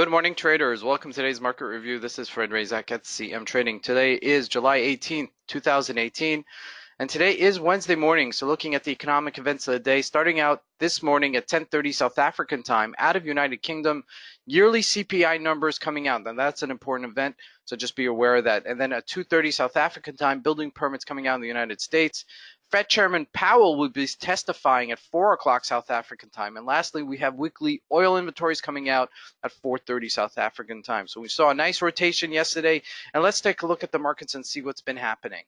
Good morning, traders. Welcome to today's market review. This is Fred Razak at CMTrading. Today is July 18th, 2018, and today is Wednesday morning. So looking at the economic events of the day, starting out this morning at 10:30 South African time out of United Kingdom, yearly CPI numbers coming out. Now that's an important event, so just be aware of that. And then at 2:30 South African time, building permits coming out in the United States. Fed Chairman Powell will be testifying at 4 o'clock South African time. And lastly, we have weekly oil inventories coming out at 4:30 South African time. So we saw a nice rotation yesterday, and let's take a look at the markets and see what's been happening.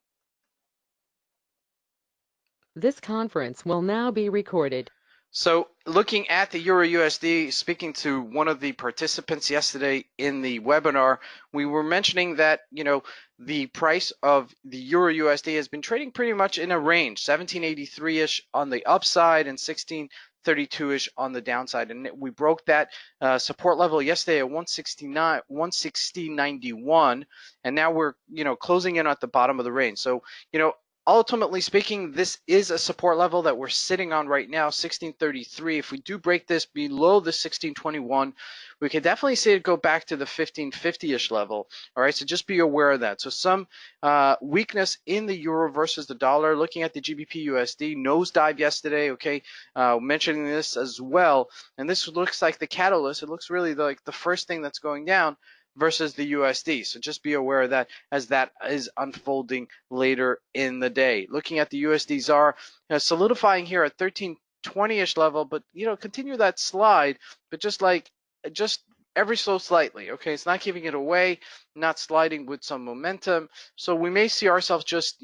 This conference will now be recorded. So looking at the Euro USD, speaking to one of the participants yesterday in the webinar, we were mentioning that, the price of the Euro USD has been trading pretty much in a range, 1783-ish on the upside and 1632-ish on the downside. And we broke that support level yesterday at 160.91, and now we're, closing in at the bottom of the range. So, ultimately speaking, this is a support level that we're sitting on right now, 1633. If we do break this below the 1621, we can definitely see it go back to the 1550-ish level. All right, so just be aware of that. So some weakness in the euro versus the dollar. Looking at the GBP USD nosedive yesterday, okay, mentioning this as well. And this looks like the catalyst. It looks really like the first thing that's going down versus the USD. So just be aware of that as that is unfolding later in the day. Looking at the USD ZAR, solidifying here at 1320-ish level, but continue that slide, but just every so slightly. Okay, it's not giving it away, not sliding with some momentum. So we may see ourselves just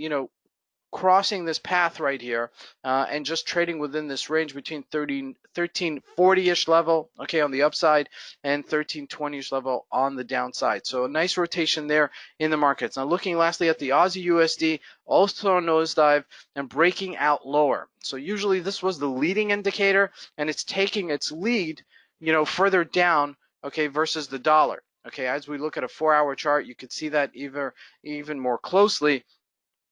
crossing this path right here and just trading within this range between 1340-ish level, okay, on the upside, and 1320-ish level on the downside. So a nice rotation there in the markets. Now looking lastly at the Aussie USD, also a nosedive and breaking out lower. So usually this was the leading indicator, and it's taking its lead, further down, okay, versus the dollar. Okay, as we look at a 4-hour chart, you could see that even more closely.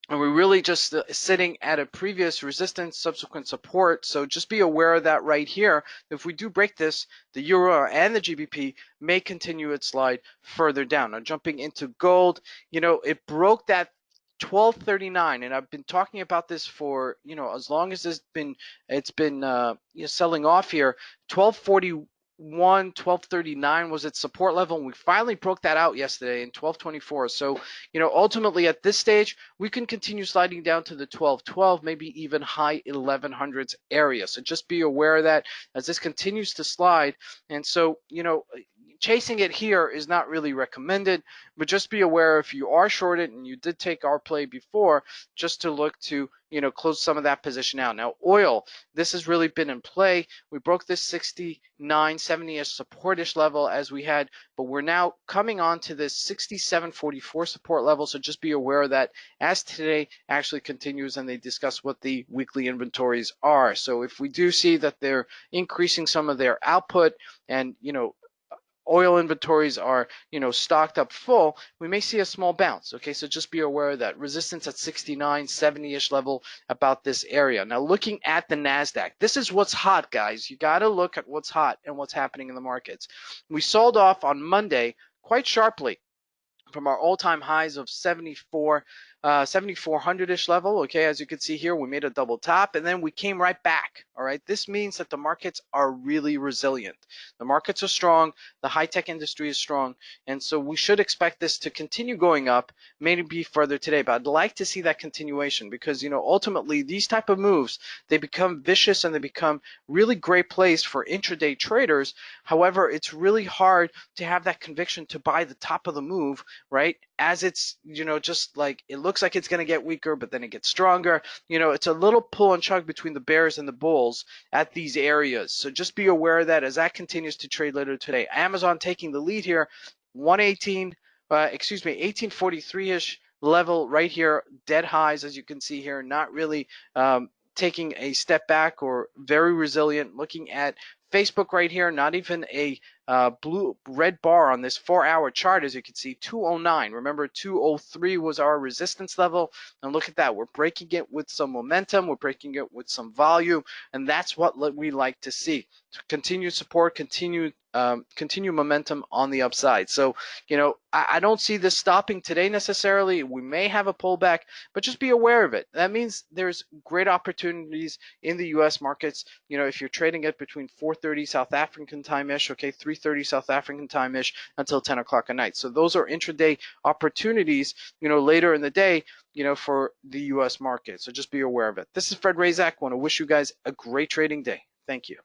And we're really just sitting at a previous resistance, subsequent support. So just be aware of that right here. If we do break this, the euro and the GBP may continue its slide further down. Now jumping into gold, it broke that 1239, and I've been talking about this for as long as it's been selling off here. 1239 was its support level, and we finally broke that out yesterday in 1224. So ultimately at this stage we can continue sliding down to the 1212, maybe even high 1100s area. So just be aware of that as this continues to slide. And so chasing it here is not really recommended, but just be aware if you are shorted and you did take our play before, just to look to close some of that position out. Now oil, this has really been in play. We broke this 69.70-ish support-ish level as we had, but we're now coming on to this 67.44 support level. So just be aware of that as today actually continues and they discuss what the weekly inventories are. So if we do see that they're increasing some of their output and oil inventories are stocked up full, we may see a small bounce. Okay, so just be aware of that. Resistance at 69.70-ish level, about this area. Now looking at the NASDAQ, this is what's hot, guys. You got to look at what's hot and what's happening in the markets. We sold off on Monday quite sharply from our all-time highs of 7400-ish level. Okay, as you can see here, we made a double top and then we came right back. All right, this means that the markets are really resilient. The markets are strong, the high-tech industry is strong, and so we should expect this to continue going up, maybe further today. But I'd like to see that continuation because ultimately these type of moves, they become vicious and they become really great plays for intraday traders. However, it's really hard to have that conviction to buy the top of the move, right, as it's just like it looks like it's going to get weaker, but then it gets stronger. It's a little pull and chug between the bears and the bulls at these areas. So just be aware of that as that continues to trade later today. Amazon taking the lead here, 1843-ish level right here, dead highs as you can see here, not really taking a step back or very resilient. Looking at Facebook right here, not even a blue red bar on this 4-hour chart, as you can see, 209. Remember, 203 was our resistance level, and look at that. We're breaking it with some momentum. We're breaking it with some volume, and that's what we like to see. Continue support, continue momentum on the upside. So, I don't see this stopping today necessarily. We may have a pullback, but just be aware of it. That means there's great opportunities in the U.S. markets. If you're trading it between 4:30 South African time-ish, okay, 3:30 South African time-ish until 10 o'clock at night. So those are intraday opportunities, later in the day, for the U.S. market. So just be aware of it. This is Fred Razak. I want to wish you guys a great trading day. Thank you.